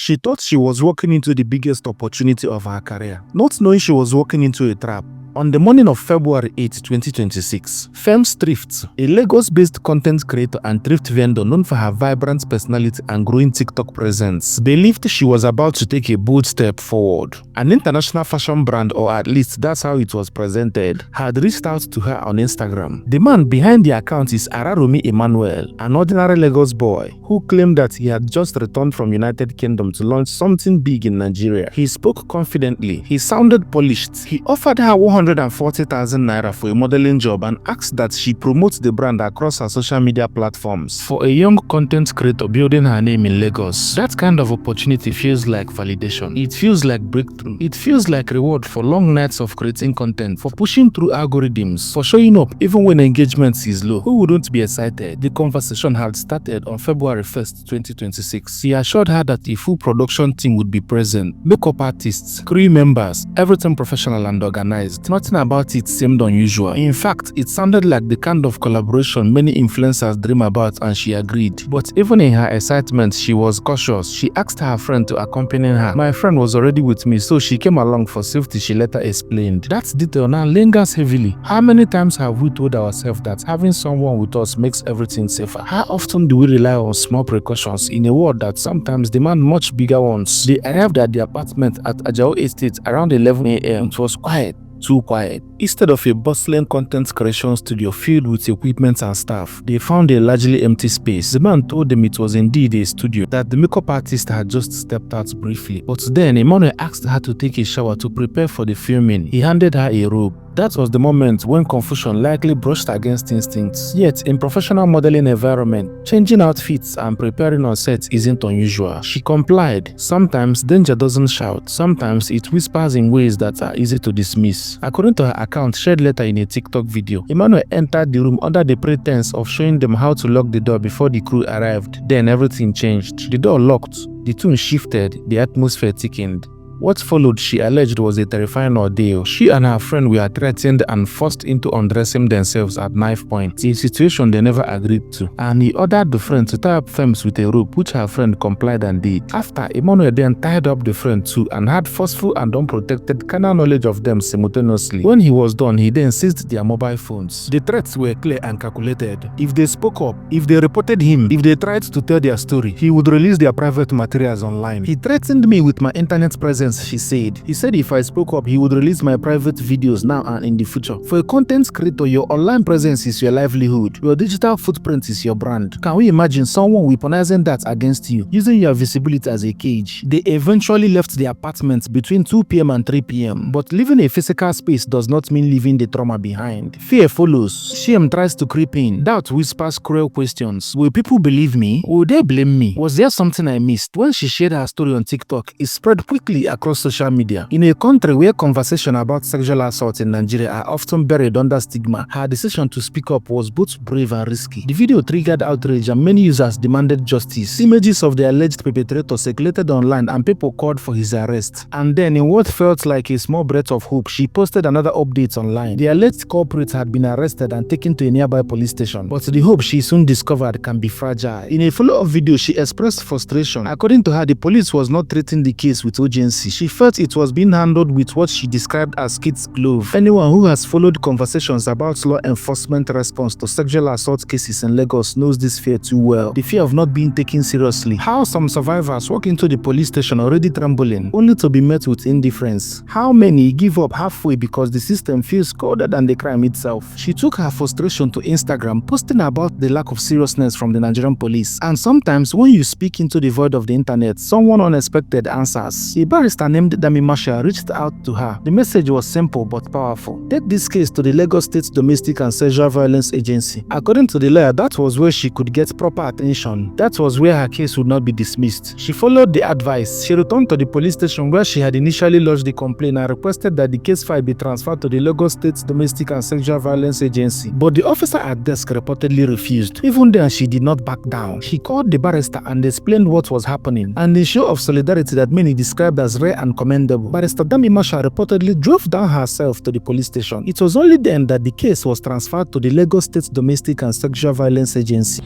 She thought she was walking into the biggest opportunity of her career, not knowing she was walking into a trap. On the morning of February 8, 2026, Fems Thrift, a Lagos-based content creator and thrift vendor known for her vibrant personality and growing TikTok presence, believed she was about to take a bold step forward. An international fashion brand, or at least that's how it was presented, had reached out to her on Instagram. The man behind the account is Araromi Emmanuel, an ordinary Lagos boy who claimed that he had just returned from United Kingdom to launch something big in Nigeria. He spoke confidently, he sounded polished, he offered her 140,000 naira for a modeling job and asked that she promote the brand across her social media platforms. For a young content creator building her name in Lagos, that kind of opportunity feels like validation. It feels like breakthrough. It feels like reward for long nights of creating content, for pushing through algorithms, for showing up even when engagement is low. Who wouldn't be excited? The conversation had started on February 1st, 2026. He assured her that a full production team would be present, makeup artists, crew members, everything professional and organized. Nothing about it seemed unusual. In fact, it sounded like the kind of collaboration many influencers dream about, and she agreed. But even in her excitement, she was cautious. She asked her friend to accompany her. My friend was already with me, so she came along for safety, she later explained. That detail now lingers heavily. How many times have we told ourselves that having someone with us makes everything safer? How often do we rely on small precautions in a world that sometimes demand much bigger ones? They arrived at the apartment at Ajao Estate around 11 a.m. It was quiet. Too quiet. Instead of a bustling content creation studio filled with equipment and staff, they found a largely empty space. The man told them it was indeed a studio, that the makeup artist had just stepped out briefly. But then Emmanuel asked her to take a shower to prepare for the filming. He handed her a robe. That was the moment when confusion likely brushed against instincts. Yet, in professional modeling environment, changing outfits and preparing on set isn't unusual. She complied. Sometimes danger doesn't shout. Sometimes it whispers in ways that are easy to dismiss. According to her account shared later in a TikTok video, Emmanuel entered the room under the pretense of showing them how to lock the door before the crew arrived. Then everything changed. The door locked, the tune shifted, the atmosphere thickened. What followed, she alleged, was a terrifying ordeal. She and her friend were threatened and forced into undressing themselves at knife point, a situation they never agreed to. And he ordered the friend to tie up Fems with a rope, which her friend complied and did. After, Emmanuel then tied up the friend too and had forceful and unprotected carnal knowledge of them simultaneously. When he was done, he then seized their mobile phones. The threats were clear and calculated. If they spoke up, if they reported him, if they tried to tell their story, he would release their private materials online. He threatened me with my internet presence, she said. He said if I spoke up, he would release my private videos now and in the future. For a content creator, your online presence is your livelihood. Your digital footprint is your brand. Can we imagine someone weaponizing that against you, using your visibility as a cage? They eventually left the apartment between 2 p.m. and 3 p.m. But leaving a physical space does not mean leaving the trauma behind. Fear follows. Shame tries to creep in. Doubt whispers cruel questions. Will people believe me? Will they blame me? Was there something I missed? When she shared her story on TikTok, it spread quickly across social media. In a country where conversation about sexual assault in Nigeria are often buried under stigma, her decision to speak up was both brave and risky. The video triggered outrage and many users demanded justice. Images of the alleged perpetrator circulated online and people called for his arrest. And then, in what felt like a small breath of hope, she posted another update online. The alleged culprit had been arrested and taken to a nearby police station, but the hope she soon discovered can be fragile. In a follow-up video, she expressed frustration. According to her, the police was not treating the case with urgency. She felt it was being handled with what she described as kid's glove. Anyone who has followed conversations about law enforcement response to sexual assault cases in Lagos knows this fear too well. The fear of not being taken seriously. How some survivors walk into the police station already trembling, only to be met with indifference. How many give up halfway because the system feels colder than the crime itself. She took her frustration to Instagram, posting about the lack of seriousness from the Nigerian police. And sometimes when you speak into the void of the internet, someone unexpected answers. A barrister named Dami Marshall reached out to her. The message was simple but powerful. Take this case to the Lagos State Domestic and Sexual Violence Agency. According to the lawyer, that was where she could get proper attention. That was where her case would not be dismissed. She followed the advice. She returned to the police station where she had initially lodged the complaint and requested that the case file be transferred to the Lagos State Domestic and Sexual Violence Agency. But the officer at desk reportedly refused. Even then, she did not back down. She called the barrister and explained what was happening, and a show of solidarity that many described as rare and commendable. Barrister Dami Marshall reportedly drove down herself to the police station. It was only then that the case was transferred to the Lagos State Domestic and Sexual Violence Agency.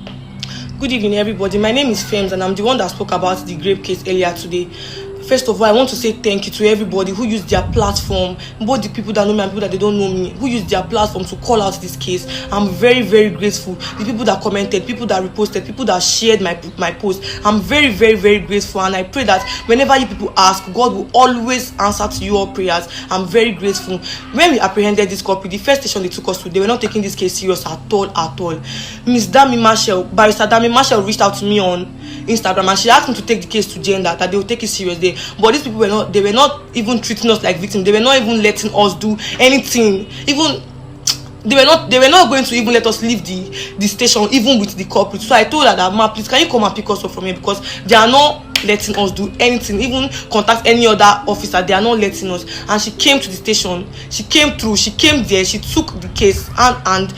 Good evening, everybody. My name is Fems, and I'm the one that spoke about the grape case earlier today. First of all, I want to say thank you to everybody who used their platform, both the people that know me and people that they don't know me, who used their platform to call out this case. I'm very, very grateful. The people that commented, people that reposted, people that shared my post. I'm very, very, very grateful, and I pray that whenever you people ask, God will always answer to your prayers. I'm very grateful. When we apprehended this culprit, the first station they took us to, they were not taking this case serious at all. Barrister Dami Marshall reached out to me on Instagram, and she asked me to take the case to gender, that they will take it serious there. But these people were not even treating us like victims. They were not even letting us do anything. Even they were not going to even let us leave the station, even with the culprit. So I told her that, ma, please, can you come and pick us up from here, because they are not letting us do anything, even contact any other officer. They are not letting us. And she came to the station. She came there. She took the case and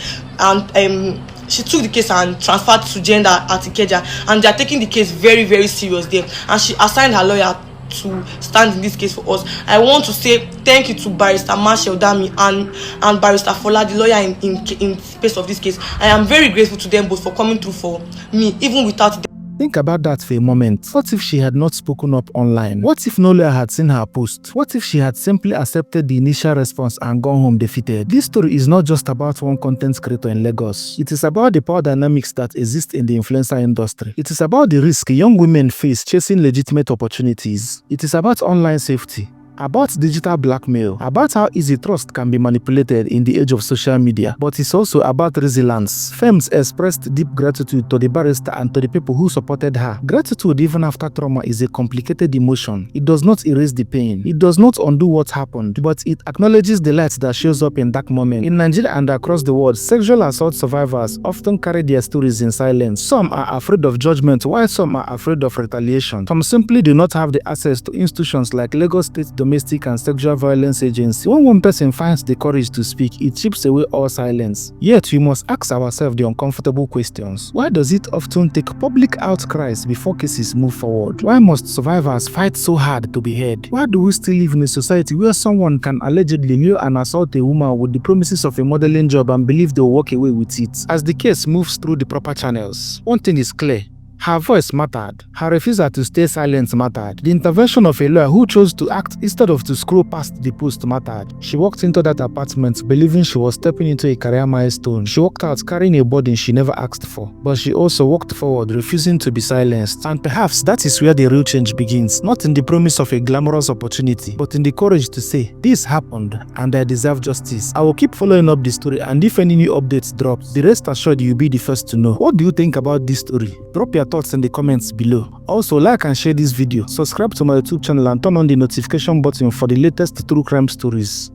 she took the case and transferred to gender at Ikeja, and they are taking the case very, very serious there. And she assigned her lawyer to stand in this case for us. I want to say thank you to Barrister Marshall Dami and Barrister Fola, the lawyer in space of this case. I am very grateful to them both for coming through for me, even without them. Think about that for a moment. What if she had not spoken up online? What if no lawyer had seen her post? What if she had simply accepted the initial response and gone home defeated? This story is not just about one content creator in Lagos. It is about the power dynamics that exist in the influencer industry. It is about the risk young women face chasing legitimate opportunities. It is about online safety, about digital blackmail, about how easy trust can be manipulated in the age of social media. But it's also about resilience. Fems expressed deep gratitude to the barrister and to the people who supported her. Gratitude, even after trauma, is a complicated emotion. It does not erase the pain. It does not undo what happened, but it acknowledges the light that shows up in that moment. In Nigeria and across the world, sexual assault survivors often carry their stories in silence. Some are afraid of judgment, while some are afraid of retaliation. Some simply do not have the access to institutions like Lagos State Domestic and Sexual Violence Agency. When one person finds the courage to speak, it chips away all silence. Yet we must ask ourselves the uncomfortable questions. Why does it often take public outcries before cases move forward? Why must survivors fight so hard to be heard? Why do we still live in a society where someone can allegedly lure and assault a woman with the promises of a modeling job and believe they'll walk away with it? As the case moves through the proper channels, one thing is clear. Her voice mattered. Her refusal to stay silent mattered. The intervention of a lawyer who chose to act instead of to scroll past the post mattered. She walked into that apartment believing she was stepping into a career milestone. She walked out carrying a burden she never asked for. But she also walked forward, refusing to be silenced. And perhaps that is where the real change begins. Not in the promise of a glamorous opportunity, but in the courage to say, this happened and I deserve justice. I will keep following up the story, and if any new updates drop, the rest assured you'll be the first to know. What do you think about this story? Drop your thoughts in the comments below. Also, like and share this video, subscribe to my YouTube channel, and turn on the notification button for the latest true crime stories.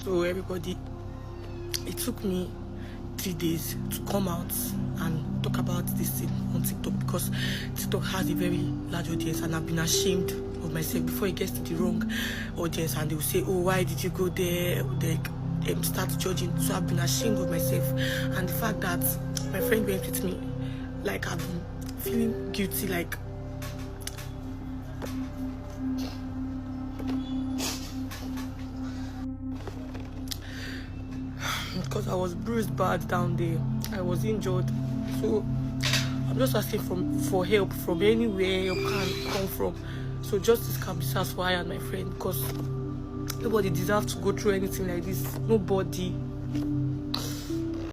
So everybody, it took me 3 days to come out and talk about this thing on TikTok, because TikTok has a very large audience, and I've been ashamed of myself before it gets to the wrong audience, and they will say, oh, why did you go there? They start judging. So I've been ashamed of myself, and the fact that my friend went with me, like, I've been feeling guilty, like because I was bruised bad down there. I was injured. So I'm just asking for help from anywhere help can come from, so justice can be served for I and my friend, because nobody deserves to go through anything like this. Nobody.